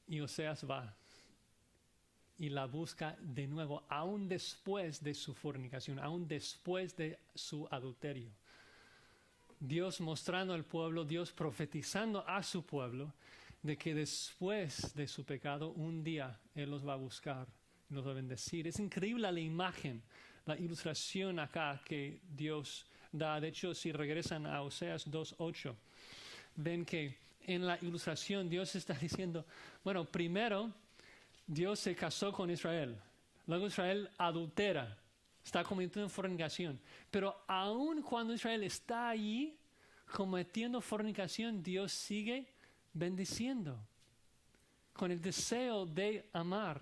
y Oseas va y la busca de nuevo, aún después de su fornicación, aún después de su adulterio. Dios mostrando al pueblo, Dios profetizando a su pueblo, de que después de su pecado, un día Él los va a buscar, los va a bendecir. Es increíble la imagen, la ilustración acá que Dios da. De hecho, si regresan a Oseas 2:8, ven que en la ilustración Dios está diciendo, bueno, primero Dios se casó con Israel, luego Israel adultera, está cometiendo fornicación, pero aun cuando Israel está allí cometiendo fornicación, Dios sigue bendiciendo con el deseo de amar.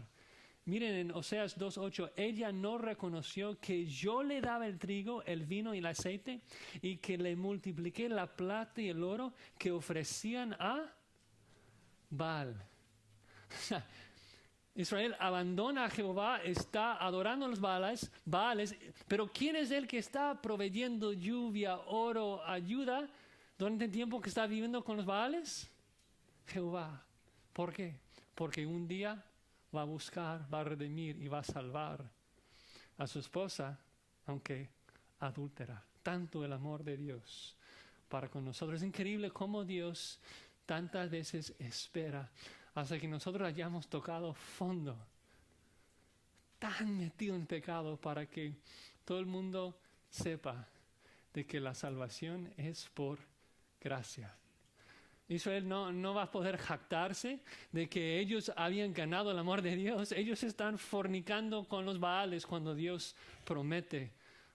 Miren en Oseas 2:8, ella no reconoció que yo le daba el trigo, el vino y el aceite y que le multipliqué la plata y el oro que ofrecían a Baal. Israel abandona a Jehová, está adorando a los Baales, pero ¿quién es el que está proveyendo lluvia, oro, ayuda durante el tiempo que está viviendo con los Baales? Jehová. ¿Por qué? Porque un día va a buscar, va a redimir y va a salvar a su esposa, aunque adúltera. Tanto el amor de Dios para con nosotros. Es increíble cómo Dios tantas veces espera hasta que nosotros hayamos tocado fondo, tan metido en pecado, para que todo el mundo sepa de que la salvación es por gracia. Israel no va a poder jactarse de que ellos habían ganado el amor de Dios. Ellos están fornicando con los Baales cuando Dios promete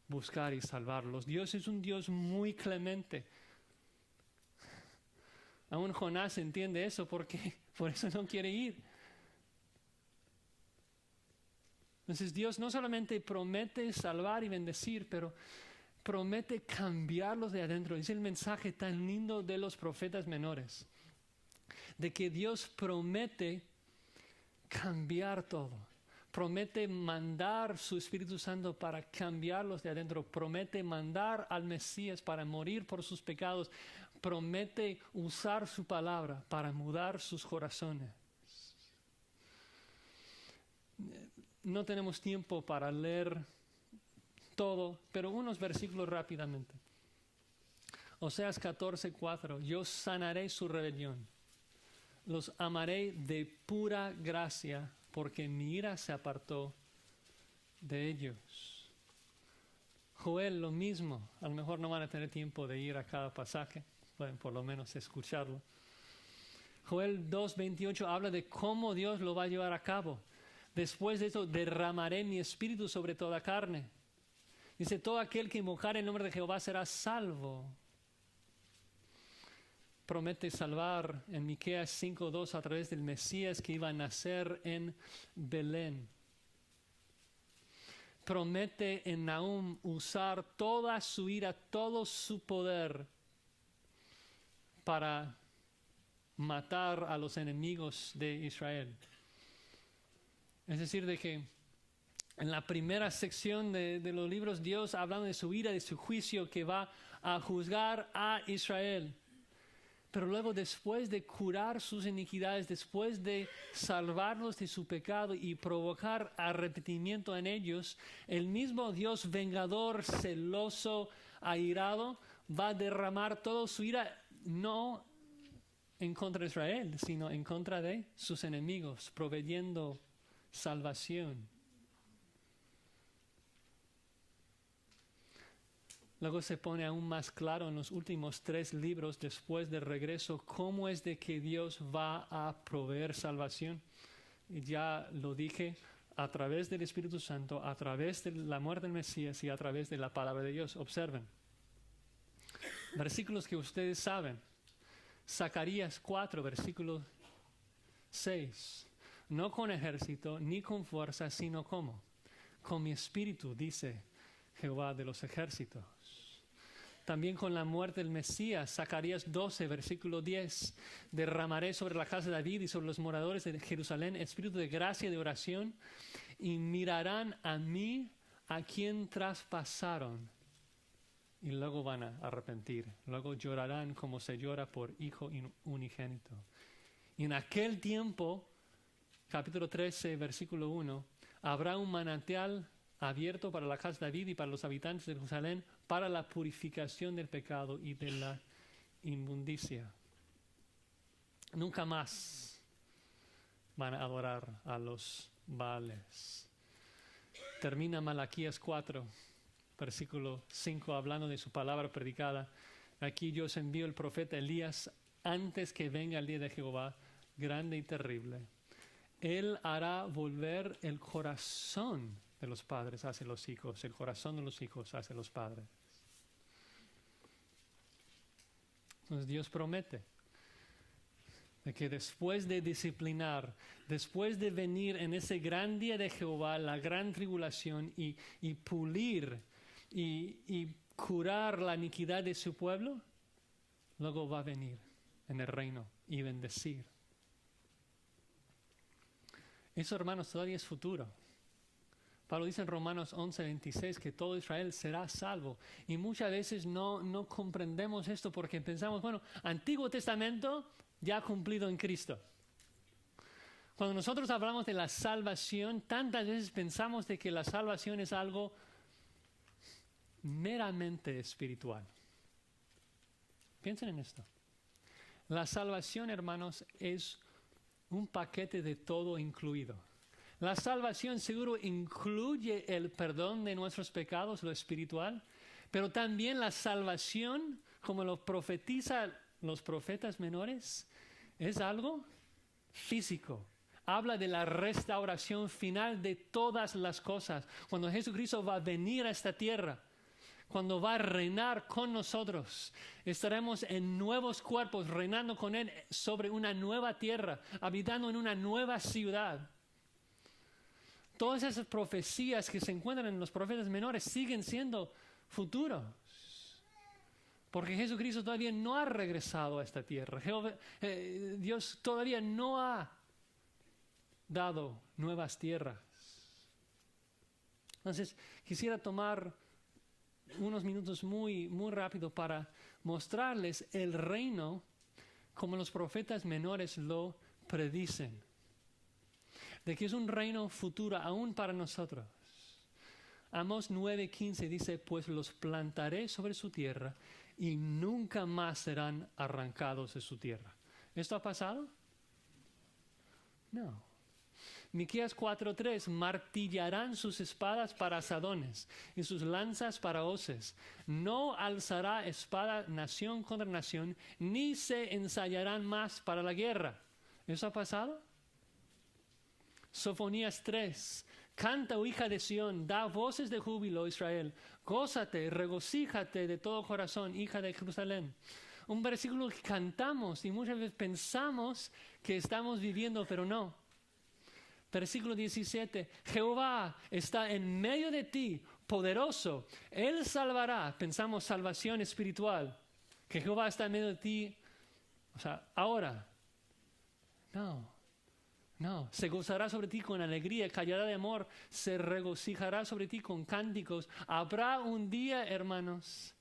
buscar y salvarlos. Dios es un Dios muy clemente. Aún Jonás entiende eso, porque por eso no quiere ir. Entonces Dios no solamente promete salvar y bendecir, pero promete cambiarlos de adentro. Es el mensaje tan lindo de los profetas menores, de que Dios promete cambiar todo. Promete mandar su Espíritu Santo para cambiarlos de adentro. Promete mandar al Mesías para morir por sus pecados. Promete usar su palabra para mudar sus corazones. No tenemos tiempo para leer todo, pero unos versículos rápidamente. Oseas 14:4, yo sanaré su rebelión, los amaré de pura gracia, porque mi ira se apartó de ellos. Joel, lo mismo. A lo mejor no van a tener tiempo de ir a cada pasaje, pueden por lo menos escucharlo. Joel 2:28 habla de cómo Dios lo va a llevar a cabo. Después de eso derramaré mi espíritu sobre toda carne. Dice, todo aquel que invocare el nombre de Jehová será salvo. Promete salvar en Miqueas 5:2 a través del Mesías que iba a nacer en Belén. Promete en Nahum usar toda su ira, todo su poder para matar a los enemigos de Israel. Es decir, de que en la primera sección de los libros, Dios hablando de su ira, de su juicio que va a juzgar a Israel. Pero luego, después de curar sus iniquidades, después de salvarlos de su pecado y provocar arrepentimiento en ellos, el mismo Dios vengador, celoso, airado, va a derramar toda su ira, no en contra de Israel, sino en contra de sus enemigos, proveyendo salvación. Luego se pone aún más claro en los últimos 3 libros después del regreso cómo es de que Dios va a proveer salvación. Y ya lo dije, a través del Espíritu Santo, a través de la muerte del Mesías y a través de la palabra de Dios. Observen. Versículos que ustedes saben. Zacarías 4, versículo 6. No con ejército ni con fuerza, sino ¿cómo? Con mi espíritu, dice Jehová de los ejércitos. También con la muerte del Mesías, Zacarías 12, versículo 10. Derramaré sobre la casa de David y sobre los moradores de Jerusalén espíritu de gracia y de oración, y mirarán a mí, a quien traspasaron, y luego van a arrepentir. Luego llorarán como se llora por hijo unigénito. Y en aquel tiempo, capítulo 13, versículo 1, habrá un manantial abierto para la casa de David y para los habitantes de Jerusalén, para la purificación del pecado y de la inmundicia. Nunca más van a adorar a los Baales. Termina Malaquías 4, versículo 5, hablando de su palabra predicada. Aquí yo os envío el profeta Elías antes que venga el día de Jehová, grande y terrible. Él hará volver el corazón de los padres hacia los hijos, el corazón de los hijos hacia los padres. Entonces Dios promete de que después de disciplinar, después de venir en ese gran día de Jehová, la gran tribulación, y pulir y curar la iniquidad de su pueblo, luego va a venir en el reino y bendecir. Eso, hermanos, todavía es futuro. Pablo dice en Romanos 11:26 que todo Israel será salvo. Y muchas veces no comprendemos esto porque pensamos, bueno, Antiguo Testamento ya cumplido en Cristo. Cuando nosotros hablamos de la salvación, tantas veces pensamos de que la salvación es algo meramente espiritual. Piensen en esto. La salvación, hermanos, es un paquete de todo incluido. La salvación seguro incluye el perdón de nuestros pecados, lo espiritual, pero también la salvación, como lo profetizan los profetas menores, es algo físico. Habla de la restauración final de todas las cosas. Cuando Jesucristo va a venir a esta tierra, cuando va a reinar con nosotros, estaremos en nuevos cuerpos, reinando con Él sobre una nueva tierra, habitando en una nueva ciudad. Todas esas profecías que se encuentran en los profetas menores siguen siendo futuros. Porque Jesucristo todavía no ha regresado a esta tierra. Dios todavía no ha dado nuevas tierras. Entonces, quisiera tomar unos minutos muy rápido para mostrarles el reino como los profetas menores lo predicen. De que es un reino futuro aún para nosotros. Amós 9:15 dice, pues los plantaré sobre su tierra y nunca más serán arrancados de su tierra. ¿Esto ha pasado? No. Miqueas 4:3, martillarán sus espadas para asadones y sus lanzas para hoces. No alzará espada nación contra nación, ni se ensayarán más para la guerra. ¿Eso ha pasado? Sofonías 3, canta, oh hija de Sión, da voces de júbilo, Israel. Gózate, regocíjate de todo corazón, hija de Jerusalén. Un versículo que cantamos y muchas veces pensamos que estamos viviendo, pero no. Versículo 17, Jehová está en medio de ti, poderoso. Él salvará. Pensamos salvación espiritual. Que Jehová está en medio de ti, o sea, ahora. No, se gozará sobre ti con alegría, callará de amor, se regocijará sobre ti con cánticos. Habrá un día, hermanos,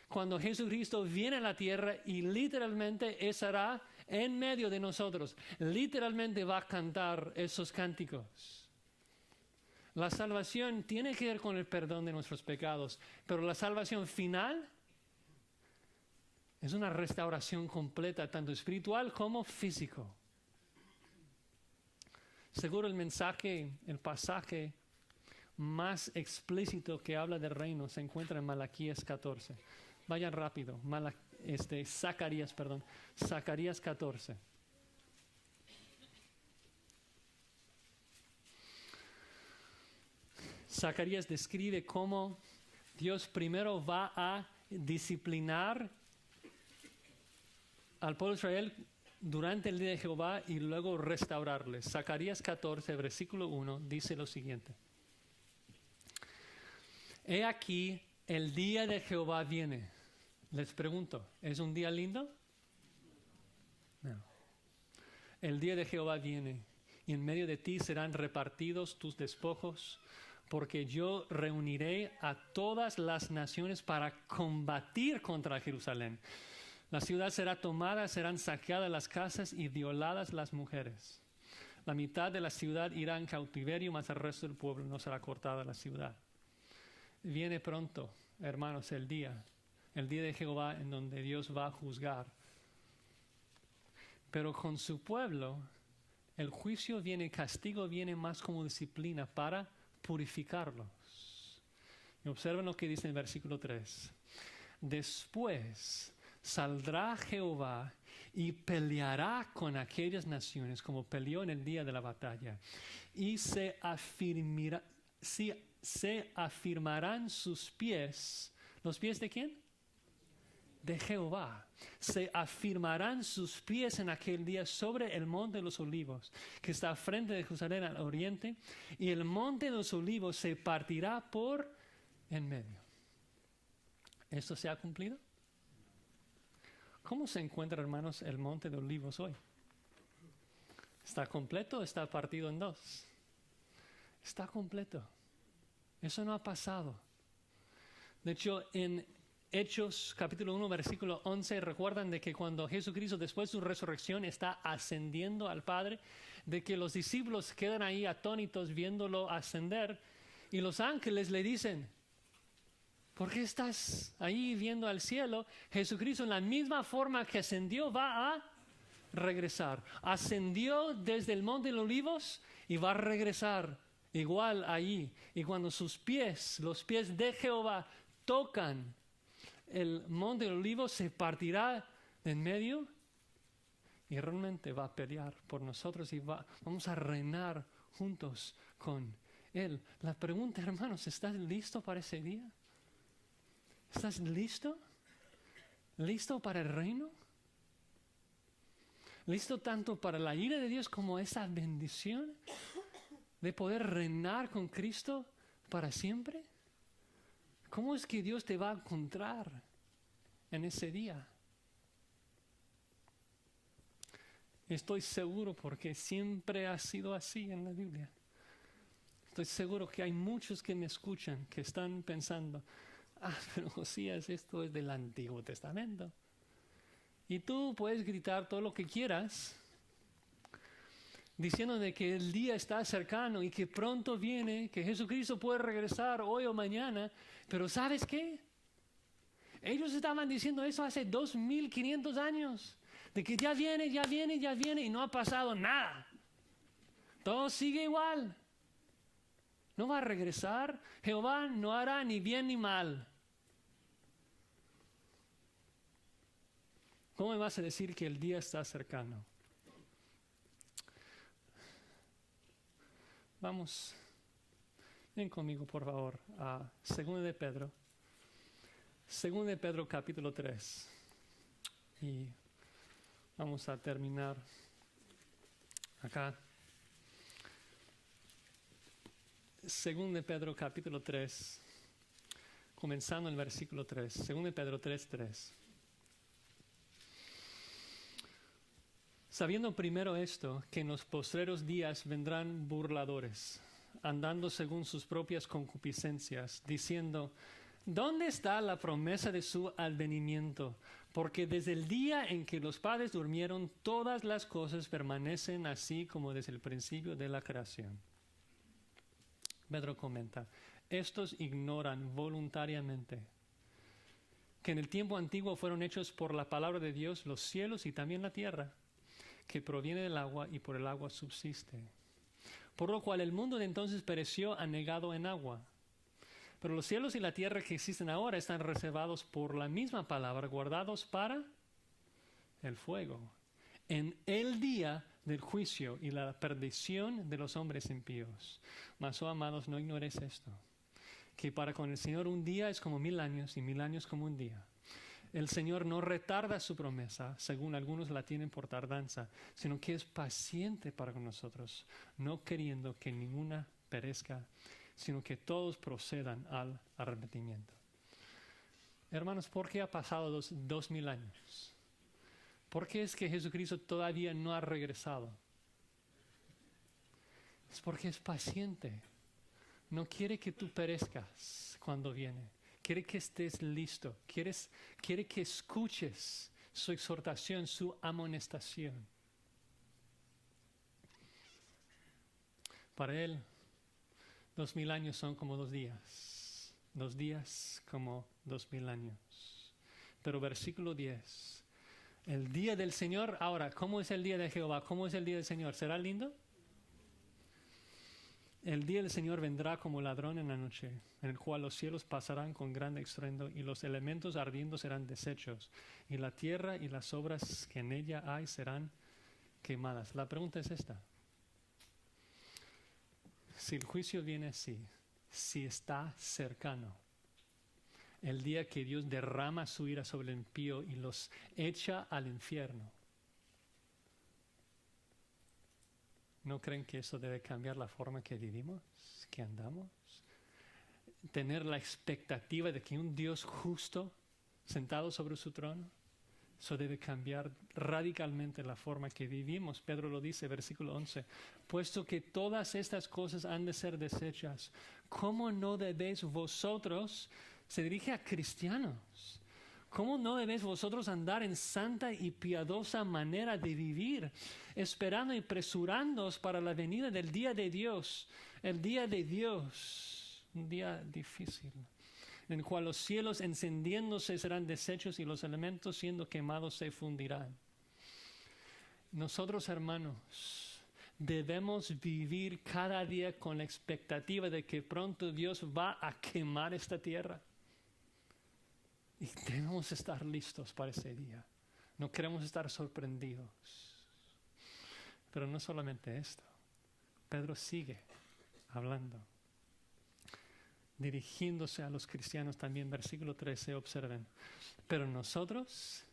cuando Jesucristo viene a la tierra y literalmente estará en medio de nosotros. Literalmente va a cantar esos cánticos. La salvación tiene que ver con el perdón de nuestros pecados, pero la salvación final es una restauración completa, tanto espiritual como físico. Seguro el pasaje más explícito que habla del reino se encuentra en Malaquías 14. Vayan rápido, Zacarías 14. Zacarías describe cómo Dios primero va a disciplinar al pueblo de Israel durante el día de Jehová y luego restaurarles. Zacarías 14, versículo 1, dice lo siguiente. He aquí, el día de Jehová viene. Les pregunto, ¿es un día lindo? No. El día de Jehová viene y en medio de ti serán repartidos tus despojos, porque yo reuniré a todas las naciones para combatir contra Jerusalén. La ciudad será tomada, serán saqueadas las casas y violadas las mujeres. La mitad de la ciudad irá en cautiverio, mas el resto del pueblo no será cortado de la ciudad. Viene pronto, hermanos, el día de Jehová en donde Dios va a juzgar. Pero con su pueblo, el juicio viene, el castigo viene más como disciplina para purificarlos. Y observen lo que dice en el versículo 3. Después saldrá Jehová y peleará con aquellas naciones como peleó en el día de la batalla. Y se afirmarán sus pies. ¿Los pies de quién? De Jehová. Se afirmarán sus pies en aquel día sobre el monte de los olivos, que está frente de Jerusalén al oriente, y el monte de los olivos se partirá por en medio. ¿Esto se ha cumplido? ¿Cómo se encuentra, hermanos, el monte de olivos hoy? ¿Está completo o está partido en dos? Está completo. Eso no ha pasado. De hecho, en Hechos capítulo 1, versículo 11, recuerdan de que cuando Jesucristo, después de su resurrección, está ascendiendo al Padre, de que los discípulos quedan ahí atónitos viéndolo ascender, y los ángeles le dicen: ¿por qué estás ahí viendo al cielo? Jesucristo, en la misma forma que ascendió, va a regresar. Ascendió desde el monte de los olivos y va a regresar igual allí. Y cuando sus pies, los pies de Jehová, tocan el monte de los olivos, se partirá de en medio y realmente va a pelear por nosotros y vamos a reinar juntos con Él. La pregunta, hermanos, ¿estás listo para ese día? ¿Estás listo? ¿Listo para el reino? ¿Listo tanto para la ira de Dios como esa bendición de poder reinar con Cristo para siempre? ¿Cómo es que Dios te va a encontrar en ese día? Estoy seguro, porque siempre ha sido así en la Biblia. Estoy seguro que hay muchos que me escuchan que están pensando: pero Josías, esto es del Antiguo Testamento. Y tú puedes gritar todo lo que quieras, diciendo de que el día está cercano y que pronto viene, que Jesucristo puede regresar hoy o mañana. Pero ¿sabes qué? Ellos estaban diciendo eso hace 2500 años, de que ya viene y no ha pasado nada. Todo sigue igual. No va a regresar. Jehová no hará ni bien ni mal. ¿Cómo me vas a decir que el día está cercano? Vamos, ven conmigo por favor a 2 de Pedro. 2 de Pedro capítulo 3. Y vamos a terminar acá. 2 de Pedro capítulo 3, comenzando en el versículo 3. 2 de Pedro 3:3. Sabiendo primero esto, que en los postreros días vendrán burladores, andando según sus propias concupiscencias, diciendo: ¿dónde está la promesa de su advenimiento? Porque desde el día en que los padres durmieron, todas las cosas permanecen así como desde el principio de la creación. Pedro comenta: estos ignoran voluntariamente que en el tiempo antiguo fueron hechos por la palabra de Dios los cielos y también la tierra, que proviene del agua y por el agua subsiste. Por lo cual el mundo de entonces pereció anegado en agua. Pero los cielos y la tierra que existen ahora están reservados por la misma palabra, guardados para el fuego, en el día del juicio y la perdición de los hombres impíos. Mas, oh amados, no ignoréis esto, que para con el Señor un día es como 1000 años y 1000 años como un día. El Señor no retarda su promesa, según algunos la tienen por tardanza, sino que es paciente para con nosotros, no queriendo que ninguna perezca, sino que todos procedan al arrepentimiento. Hermanos, ¿por qué ha pasado 2000 años? ¿Por qué es que Jesucristo todavía no ha regresado? Es porque es paciente. No quiere que tú perezcas cuando viene. Quiere que estés listo. Quiere que escuches su exhortación, su amonestación. Para Él, 2000 años son como 2 días. 2 días como 2000 años. Pero versículo 10. El día del Señor, ahora, ¿cómo es el día de Jehová? ¿Cómo es el día del Señor? ¿Será lindo? El día del Señor vendrá como ladrón en la noche, en el cual los cielos pasarán con gran estruendo y los elementos ardiendo serán deshechos, y la tierra y las obras que en ella hay serán quemadas. La pregunta es esta. Si el juicio viene así, si está cercano, el día que Dios derrama su ira sobre el impío y los echa al infierno, ¿no creen que eso debe cambiar la forma que vivimos, que andamos? Tener la expectativa de que un Dios justo, sentado sobre su trono, eso debe cambiar radicalmente la forma que vivimos. Pedro lo dice, versículo 11, puesto que todas estas cosas han de ser deshechas, ¿cómo no debéis vosotros, se dirige a cristianos, cómo no debéis vosotros andar en santa y piadosa manera de vivir, esperando y presurándoos para la venida del día de Dios, el día de Dios, un día difícil, en el cual los cielos encendiéndose serán deshechos y los elementos siendo quemados se fundirán. Nosotros, hermanos, debemos vivir cada día con la expectativa de que pronto Dios va a quemar esta tierra. Y debemos estar listos para ese día. No queremos estar sorprendidos. Pero no solamente esto. Pedro sigue hablando, dirigiéndose a los cristianos también. Versículo 13, observen. Pero nosotros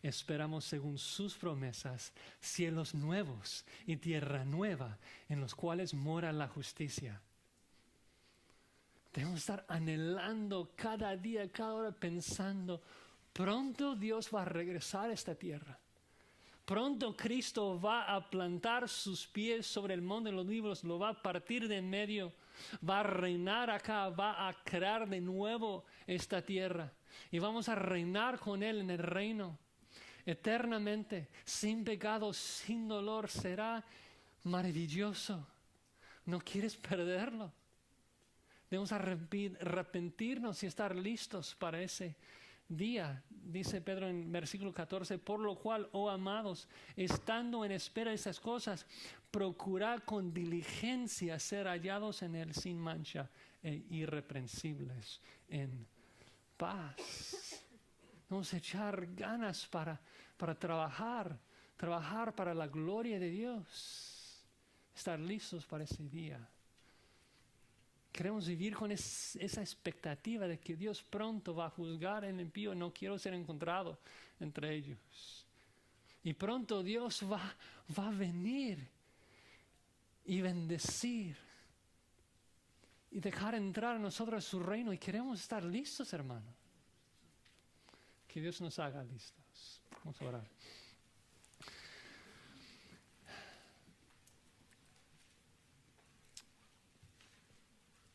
esperamos según sus promesas cielos nuevos y tierra nueva en los cuales mora la justicia. Debemos estar anhelando cada día, cada hora, pensando, pronto Dios va a regresar a esta tierra. Pronto Cristo va a plantar sus pies sobre el monte de los olivos, lo va a partir de en medio, va a reinar acá, va a crear de nuevo esta tierra. Y vamos a reinar con Él en el reino eternamente, sin pecado, sin dolor. Será maravilloso. ¿No quieres perderlo? Debemos arrepentirnos y estar listos para ese día. Dice Pedro en versículo 14, por lo cual, oh amados, estando en espera de esas cosas, procurad con diligencia ser hallados en Él sin mancha e irreprensibles en paz. Debemos echar ganas para trabajar para la gloria de Dios, estar listos para ese día. Queremos vivir con esa expectativa de que Dios pronto va a juzgar el impío. No quiero ser encontrado entre ellos. Y pronto Dios va a venir y bendecir y dejar entrar a nosotros a su reino. Y queremos estar listos, hermano. Que Dios nos haga listos. Vamos a orar.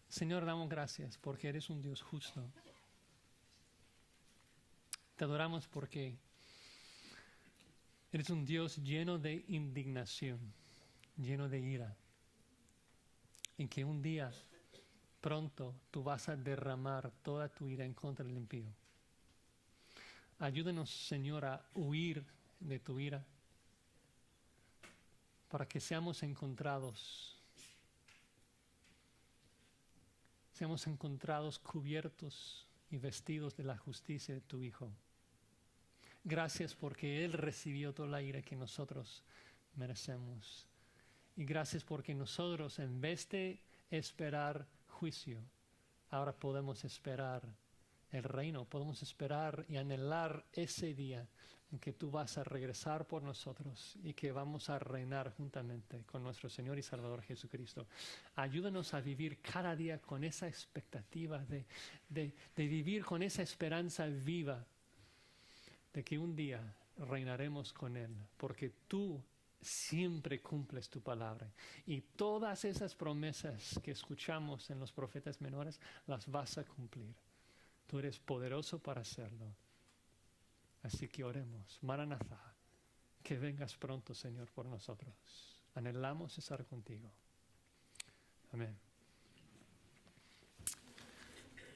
Señor, damos gracias porque eres un Dios justo. Te adoramos porque eres un Dios lleno de indignación, lleno de ira. En que un día pronto tú vas a derramar toda tu ira en contra del impío. Ayúdanos, Señor, a huir de tu ira para que seamos encontrados cubiertos y vestidos de la justicia de tu Hijo. Gracias porque Él recibió toda la ira que nosotros merecemos. Y gracias porque nosotros, en vez de esperar juicio, ahora podemos esperar el reino, podemos esperar y anhelar ese día en que tú vas a regresar por nosotros y que vamos a reinar juntamente con nuestro Señor y Salvador Jesucristo. Ayúdanos a vivir cada día con esa expectativa de vivir con esa esperanza viva de que un día reinaremos con Él, porque tú siempre cumples tu palabra y todas esas promesas que escuchamos en los profetas menores las vas a cumplir. Tú eres poderoso para hacerlo. Así que oremos. Maranatha, que vengas pronto, Señor, por nosotros. Anhelamos estar contigo. Amén.